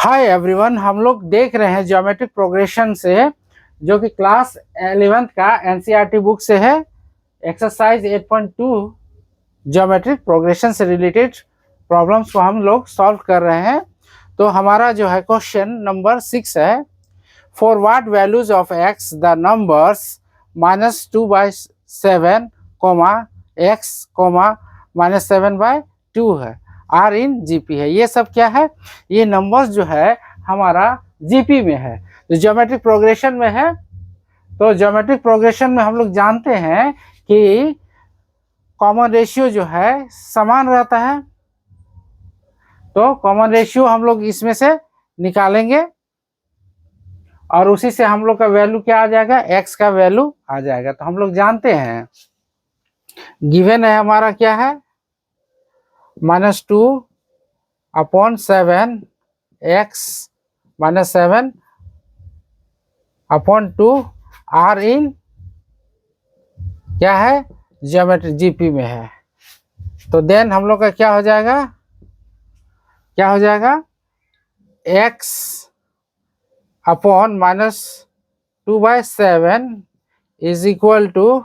Hi everyone, हम लोग देख रहे हैं ज्योमेट्रिक प्रोग्रेशन से, जो कि क्लास 11th का एनसीईआरटी बुक से है। एक्सरसाइज 8.2 ज्योमेट्रिक प्रोग्रेशन से रिलेटेड प्रॉब्लम्स को हम लोग सॉल्व कर रहे हैं। तो हमारा जो है क्वेश्चन नंबर 6 है, for what values of x the numbers -2/7, x -7/2 है, आर इन जीपी है। ये सब क्या है? ये नंबर्स जो है हमारा जीपी में है, तो ज्योमेट्रिक प्रोग्रेशन में है। तो ज्योमेट्रिक प्रोग्रेशन में हम लोग जानते हैं कि कॉमन रेशियो जो है समान रहता है, तो कॉमन रेशियो हम लोग इसमें से निकालेंगे और उसी से हम लोग का वैल्यू क्या आ जाएगा? एक्स का वैल्यू आ जाएगा। तो हम लोग जानते हैं गिवन है हमारा क्या है, -2/7 एक्स -7/2 आर इन क्या है? ज्योमेट्री जीपी में है। तो देन हम लोग का क्या हो जाएगा? X upon -2/7 is equal to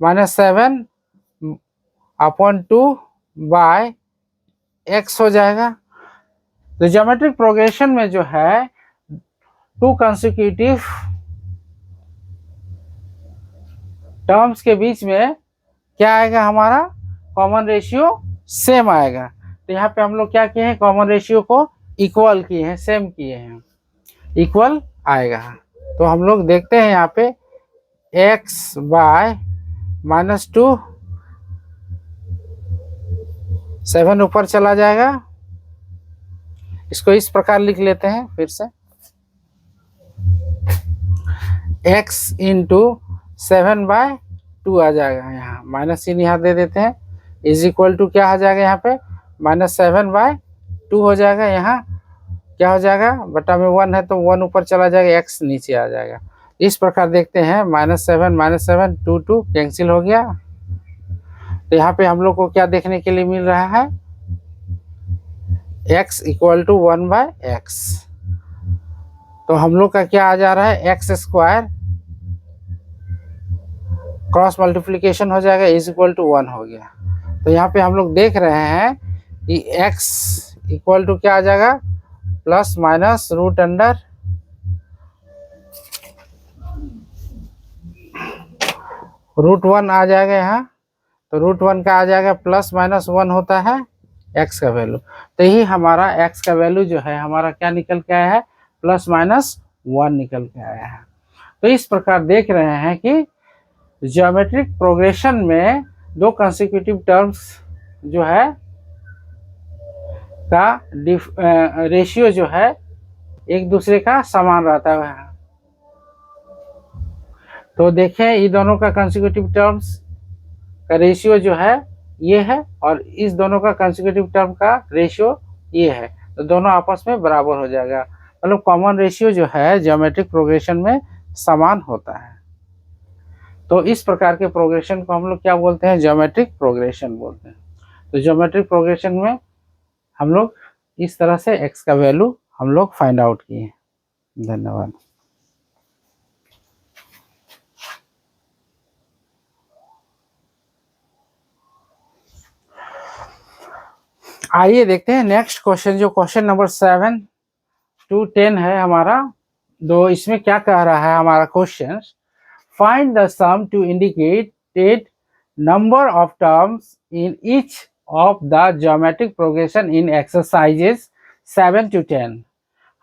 -7/2/x हो जाएगा। तो ज्योमेट्रिक प्रोग्रेशन में जो है टू कंसेक्यूटिव टर्म्स के बीच में क्या आएगा? हमारा कॉमन रेशियो सेम आएगा। तो यहाँ पे हम लोग क्या किए हैं? कॉमन रेशियो को इक्वल किए हैं, सेम किए हैं, इक्वल आएगा। तो हम लोग देखते हैं यहाँ पे x/-2 7 ऊपर चला जाएगा। इसको इस प्रकार लिख लेते हैं फिर से, x इंटू 7/2 आ जाएगा। यहाँ माइनस चिन्ह यहाँ दे देते हैं, इज इक्वल टू क्या आ जाएगा? यहाँ पे -7/2 हो जाएगा। यहाँ क्या हो जाएगा? बटा में 1 है तो 1 ऊपर चला जाएगा, x नीचे आ जाएगा। इस प्रकार देखते हैं, -7 2 2 कैंसिल हो गया। तो यहाँ पे हम लोग को क्या देखने के लिए मिल रहा है? x equal to 1/x। तो हम लोग का क्या आ जा रहा है? x² क्रॉस मल्टीप्लिकेशन हो जाएगा, इज इक्वल टू 1 हो गया। तो यहाँ पे हम लोग देख रहे हैं कि x इक्वल टू क्या आ जाएगा? प्लस माइनस रूट अंडर √1 आ जाएगा यहाँ। तो √1 का आ जाएगा +-1 होता है x का वैल्यू। तो यही हमारा x का वैल्यू जो है हमारा क्या निकल के आया है? +-1 निकल के आया है। तो इस प्रकार देख रहे हैं कि ज्योमेट्रिक प्रोग्रेशन में दो कंसेक्यूटिव टर्म्स जो है का रेशियो जो है एक दूसरे का समान रहता है। तो देखें, ये दोनों का कंसेक्यूटिव टर्म्स का रेशियो जो है ये है, और इस दोनों का कंसेक्यूटिव टर्म का रेशियो ये है। तो दोनों आपस में बराबर हो जाएगा, मतलब कॉमन रेशियो जो है ज्योमेट्रिक प्रोग्रेशन में समान होता है। तो इस प्रकार के प्रोग्रेशन को हम लोग क्या बोलते हैं? ज्योमेट्रिक प्रोग्रेशन बोलते हैं। तो ज्योमेट्रिक प्रोग्रेशन में हम लोग इस तरह से x का वैल्यू हम लोग फाइंड आउट किए। धन्यवाद। आइए देखते हैं नेक्स्ट क्वेश्चन, जो क्वेश्चन नंबर 7 to 10 है हमारा। दो इसमें क्या कह रहा है हमारा question? Find the sum to indicated number of terms in each of the geometric progression in exercises 7 to 10।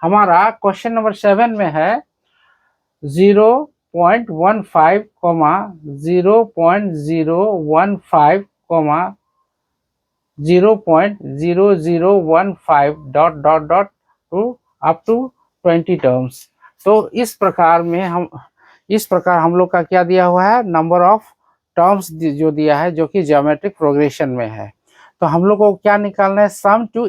हमारा क्वेश्चन नंबर 7 में है 0.15, 0.015, 0.0015 ... अप टू 20 टर्म्स। तो इस प्रकार हम लोग का क्या दिया हुआ है? नंबर ऑफ टर्म्स जो दिया है, जो कि ज्योमेट्रिक प्रोग्रेशन में है। तो हम लोग को क्या निकालना है? Sum to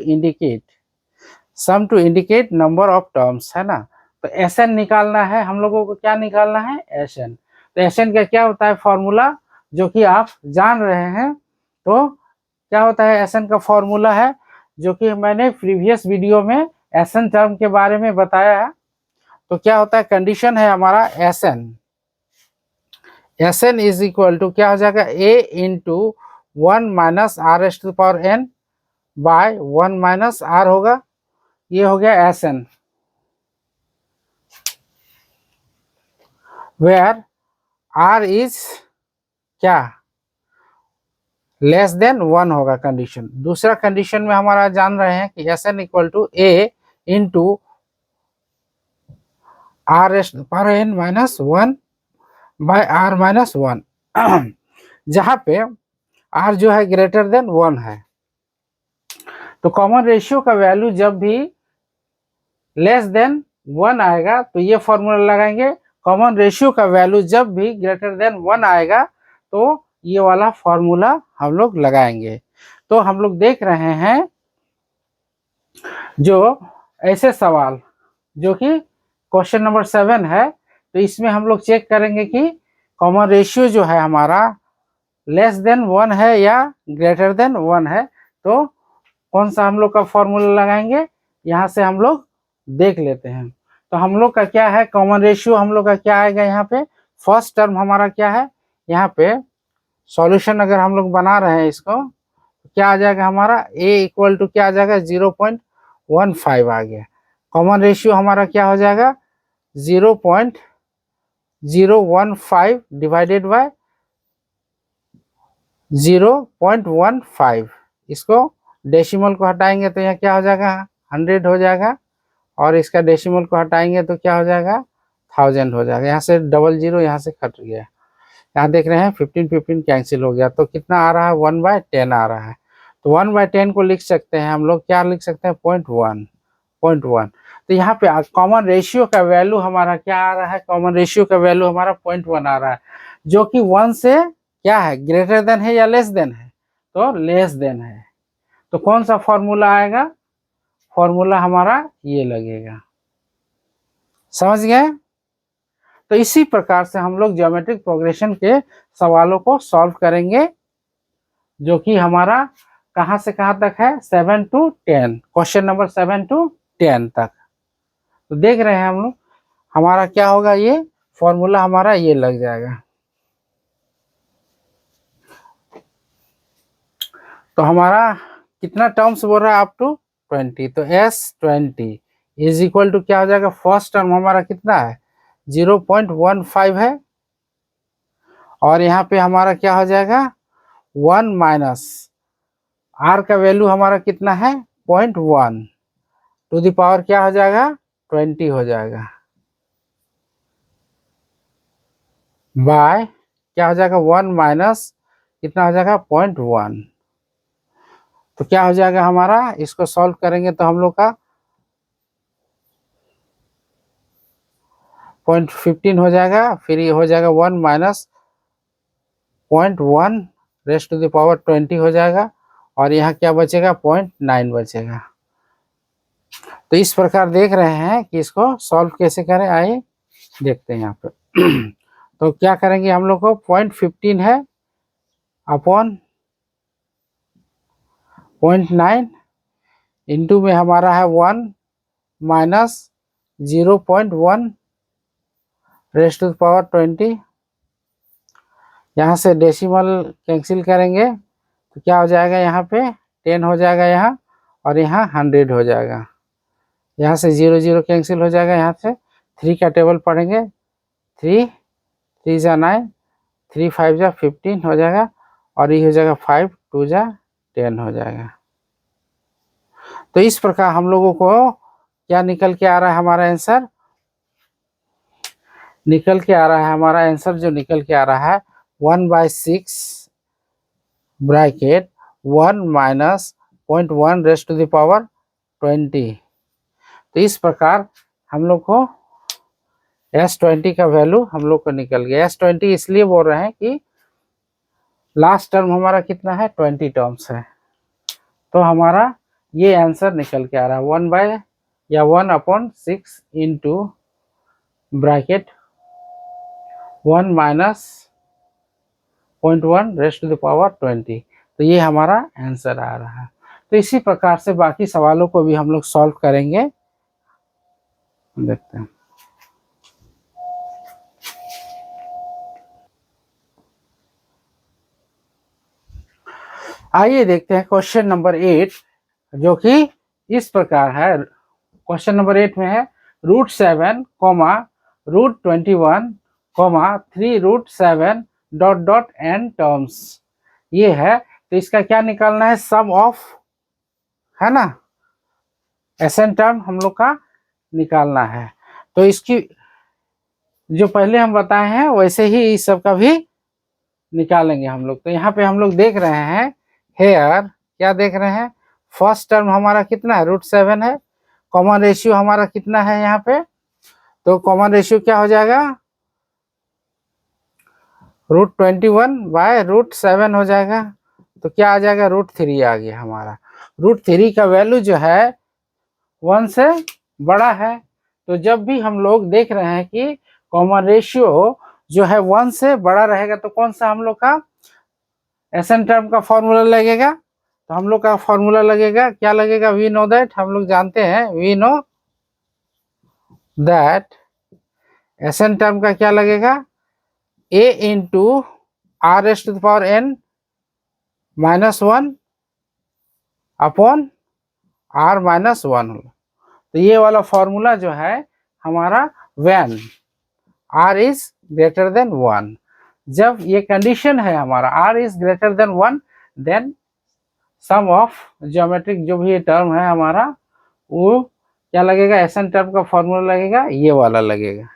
indicate number of terms, है ना। तो SN निकालना है हम लोगों को। क्या निकालना है? SN। तो SN का क्या होता है फॉर्मूला, जो कि आप जान रहे हैं। तो क्या होता है? SN का फॉर्मूला है जो कि मैंने प्रीवियस वीडियो में एसएन टर्म के बारे में बताया है। तो क्या होता है, कंडीशन है हमारा SN, SN is equal to क्या हो जाएगा, A into 1 minus R S to power N by 1 minus R होगा, ये हो गया एसएन, वेयर आर इज क्या, लेस देन 1 होगा कंडीशन। दूसरा कंडीशन में हमारा जान रहे हैं कि S N equal to A into R S पर N minus 1 by R minus 1, जहाँ पे आर जो है ग्रेटर देन 1 है। तो कॉमन रेशियो का वैल्यू जब भी लेस देन 1 आएगा तो ये फॉर्मूला लगाएंगे, कॉमन रेशियो का वैल्यू जब भी ग्रेटर देन 1 आएगा तो ये वाला फॉर्मूला हम लोग लगाएंगे। तो हम लोग देख रहे हैं जो ऐसे सवाल जो कि क्वेश्चन नंबर 7 है, तो इसमें हम लोग चेक करेंगे कि कॉमन रेशियो जो है हमारा लेस देन 1 है या ग्रेटर देन 1 है, तो कौन सा हम लोग का फॉर्मूला लगाएंगे, यहाँ से हम लोग देख लेते हैं। तो हम लोग का क्या है, कॉमन रेशियो हम लोग का क्या आएगा, यहाँ पे फर्स्ट टर्म हमारा क्या है, यहाँ पे सॉल्यूशन अगर हम लोग बना रहे हैं इसको, तो क्या आ जाएगा हमारा a इक्वल टू क्या आ जाएगा 0.15 आ गया। कॉमन रेशियो हमारा क्या हो जाएगा 0.015 डिवाइडेड बाय 0.15, इसको डेसिमल को हटाएंगे तो यहाँ क्या हो जाएगा 100 हो जाएगा, और इसका डेसिमल को हटाएंगे तो क्या हो जाएगा 1000 हो जाएगा। यहाँ से 00 यहाँ से कट गया, यहाँ देख रहे हैं 15 कैंसिल हो गया, तो कितना आ रहा है 1/10 आ रहा है। तो 1/10 को लिख सकते हैं हम लोग, क्या लिख सकते हैं 0.1। तो यहाँ पे कॉमन रेशियो का वैल्यू हमारा क्या आ रहा है, कॉमन रेशियो का वैल्यू हमारा 0.1 आ रहा है, जो कि 1 से क्या है ग्रेटर देन है या लेस देन है, तो लेस देन है। तो कौन सा फॉर्मूला आएगा, फॉर्मूला हमारा ये लगेगा, समझ गए। तो इसी प्रकार से हम लोग ज्योमेट्रिक प्रोग्रेशन के सवालों को सॉल्व करेंगे, जो कि हमारा कहाँ से कहाँ तक है 7 to 10, क्वेश्चन नंबर 7 to 10 तक। तो देख रहे हैं हम लोग हमारा क्या होगा, ये फॉर्मूला हमारा ये लग जाएगा। तो हमारा कितना टर्म्स बोल रहा है अप टू 20, तो S20 इज इक्वल टू क्या हो जाएगा, फर्स्ट टर्म हमारा कितना है 0.15 है, और यहाँ पे हमारा क्या हो जाएगा 1 माइनस आर का वैल्यू हमारा कितना है 0.1 टू द पावर क्या हो जाएगा 20 हो जाएगा, बाय क्या हो जाएगा 1 माइनस कितना हो जाएगा 0.1। तो क्या हो जाएगा हमारा, इसको सॉल्व करेंगे तो हम लोग का 0.15 हो जाएगा, फिर ये हो जाएगा 1 minus 0.1 raised to the power 20 हो जाएगा, और यहाँ क्या बचेगा 0.9 बचेगा। तो इस प्रकार देख रहे हैं कि इसको सॉल्व कैसे करें, आइए देखते हैं यहाँ पे। तो क्या करेंगे हम लोग को 0.15 है अपॉन 0.9 इंटू में हमारा है 1 minus 0.1 raised to the power 20, यहाँ से डेसिमल कैंसिल करेंगे तो क्या हो जाएगा, यहाँ पे 10 हो जाएगा यहाँ, और यहाँ 100 हो जाएगा, यहाँ से 0 कैंसिल हो जाएगा, यहाँ से 3 का टेबल पढ़ेंगे, 3 3 जा 9, 3 5 जा 15 हो जाएगा, और ये हो जाएगा 5 2 जा 10 हो जाएगा। तो इस प्रकार हम लोगों को क्या निकल के आ रहा है, हमारा आंसर निकल के आ रहा है, हमारा आंसर जो निकल के आ रहा है 1/6 bracket 1 minus 0.1 raised to the power 20। तो इस प्रकार हम लोग को S20 का वैल्यू हम लोग को निकल गया। S20 इसलिए बोल रहे हैं कि लास्ट टर्म हमारा कितना है 20 टर्म्स है, तो हमारा ये आंसर निकल के आ रहा है 1/6 into bracket 1 minus 0.1 raised to the power 20। तो ये हमारा आंसर आ रहा है। तो इसी प्रकार से बाकी सवालों को भी हम लोग सॉल्व करेंगे। देखते हैं। आइए देखते हैं क्वेश्चन नंबर 8, जो कि इस प्रकार है। क्वेश्चन नंबर 8 में है √7, √21, 3√7 डॉट डॉट n टर्म्स। ये है, तो इसका क्या निकालना है, सम ऑफ, है ना, एसएन टर्म हम लोग का निकालना है। तो इसकी जो पहले हम बताए हैं वैसे ही इस सब का भी निकालेंगे हम लोग। तो यहाँ पे हम लोग देख रहे हैं, हेयर क्या देख रहे हैं, फर्स्ट टर्म हमारा कितना है, √7 है। कॉमन रेशियो हमारा कितना है यहाँ पे, तो कॉमन रेशियो क्या हो जाएगा, √21 बाय √7 हो जाएगा। तो क्या आ जाएगा, √3 आ गया हमारा। √3 का वैल्यू जो है 1 से बड़ा है। तो जब भी हम लोग देख रहे हैं कि कॉमन रेशियो जो है 1 से बड़ा रहेगा, तो कौन सा हम लोग का एसएन टर्म का फॉर्मूला लगेगा, तो हम लोग का फॉर्मूला लगेगा, क्या लगेगा, वी नो दैट, हम लोग जानते हैं, we know that S n term का क्या लगेगा, a into r⁻n -1 upon r-1। तो ये वाला फॉर्मूला जो है हमारा when r is greater than 1, जब ये कंडीशन है हमारा r is greater than 1, then sum of geometric जो भी ये टर्म है हमारा, वो क्या लगेगा, एसएन टर्म का फॉर्मूला लगेगा, ये वाला लगेगा,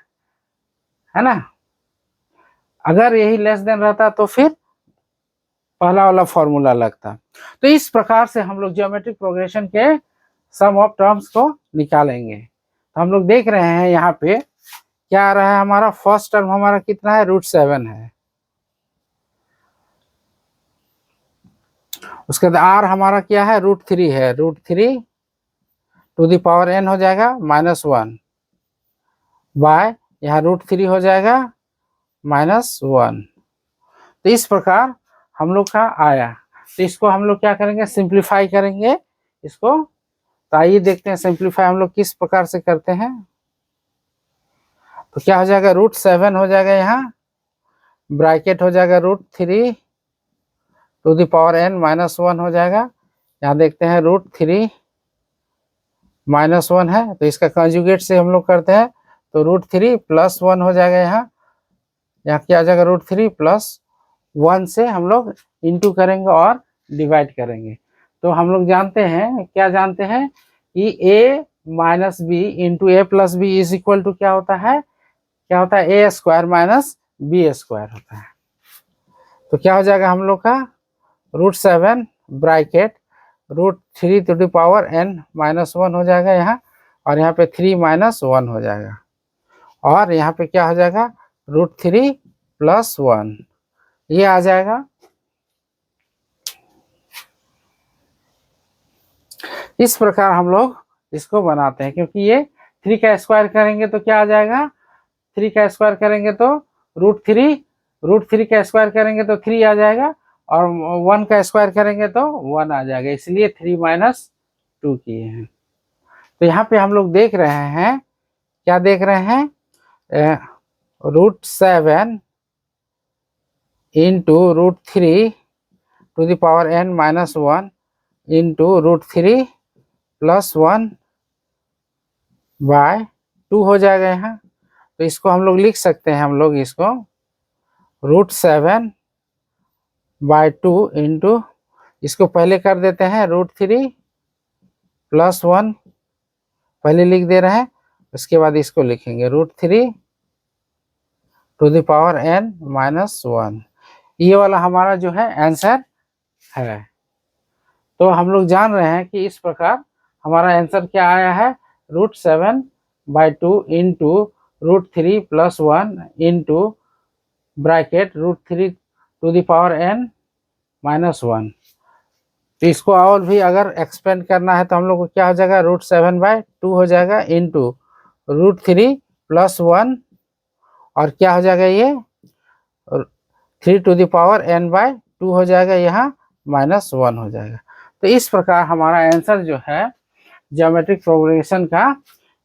है ना। अगर यही लेस देन रहता तो फिर पहला वाला फॉर्मूला लगता। तो इस प्रकार से हम लोग ज्योमेट्रिक प्रोग्रेशन के सम ऑफ टर्म्स को निकालेंगे। तो हम लोग देख रहे हैं यहाँ पे क्या आ रहा है, हमारा फर्स्ट टर्म हमारा कितना है, √7 है। उसके बाद r हमारा क्या है, √3 है, √3 टू द पावर n हो जाएगा -1 बाय यहाँ √3 हो जाएगा -1। तो इस प्रकार हम लोग का आया। तो इसको हम लोग क्या करेंगे, सिंप्लीफाई करेंगे इसको। तो आइए देखते हैं सिंप्लीफाई हम लोग किस प्रकार से करते हैं। तो क्या हो जाएगा, √7 हो जाएगा, यहाँ ब्रैकेट हो जाएगा √3 टू द पावर n -1 हो जाएगा। यहाँ देखते हैं √3 -1 है, तो इसका कंजुगेट से हम लोग करते हैं, तो √3 + 1 हो जाएगा। यहाँ क्या आ जाएगा, √3 + 1 से हम लोग इंटू करेंगे और डिवाइड करेंगे। तो हम लोग जानते हैं, क्या जानते हैं कि a - b into a + b is equal to क्या होता है, a² - b² होता है। तो क्या हो जाएगा हम लोग का, √7 bracket √3 to the power n -1 हो जाएगा यहाँ, और यहाँ पे 3 - 1 हो जाएगा, और यहाँ पे क्या हो जाएगा, √3 + 1 ये आ जाएगा। इस प्रकार हम लोग इसको बनाते हैं, क्योंकि ये 3 का स्क्वायर करेंगे तो क्या आ जाएगा, 3 का स्क्वायर करेंगे तो √3 का स्क्वायर करेंगे तो 3 आ जाएगा, और 1 का स्क्वायर करेंगे तो 1 आ जाएगा, इसलिए 3 - 2 किए हैं। तो यहाँ पे हम लोग देख रहे हैं, क्या देख रहे हैं, √7 into √3 to the power n -1 into √3 + 1 by 2 हो जाएगा यहाँ। तो इसको हम लोग लिख सकते हैं, हम लोग इसको √7 बाय 2 इंटू, इसको पहले कर देते हैं √3 + 1 पहले लिख दे रहे हैं, उसके बाद इसको लिखेंगे √3 टू द पावर n -1। ये वाला हमारा जो है आंसर है। तो हम लोग जान रहे हैं कि इस प्रकार हमारा आंसर क्या आया है, √7 by 2 into √3 + 1 into bracket √3 to the power n -1। तो इसको और भी अगर एक्सपेंड करना है तो हम लोग को क्या हो जाएगा, √7 बाय 2 हो जाएगा इंटू √3 + 1, और क्या हो जाएगा, ये 3 to the power n by 2 हो जाएगा, यहाँ -1 हो जाएगा। तो इस प्रकार हमारा आंसर जो है ज्योमेट्रिक प्रोग्रेशन का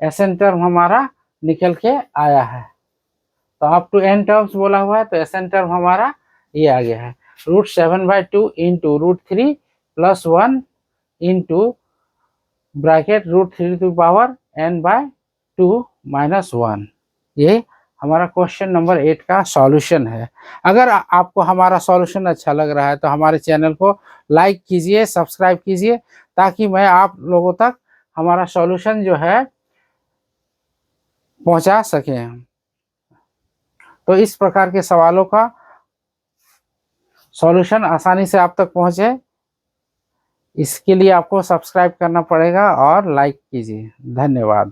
Sn टर्म हमारा निकल के आया है। तो अप टू n टर्म्स बोला हुआ है, तो Sn टर्म हमारा ये आ गया है √7/2 into √3 plus 1 into bracket √3n/2 minus 1। ये हमारा क्वेश्चन नंबर 8 का सॉल्यूशन है। अगर आपको हमारा सॉल्यूशन अच्छा लग रहा है तो हमारे चैनल को लाइक कीजिए, सब्सक्राइब कीजिए, ताकि मैं आप लोगों तक हमारा सॉल्यूशन जो है पहुंचा सकें। तो इस प्रकार के सवालों का सॉल्यूशन आसानी से आप तक पहुंचे, इसके लिए आपको सब्सक्राइब करना पड़ेगा और लाइक कीजिए। धन्यवाद।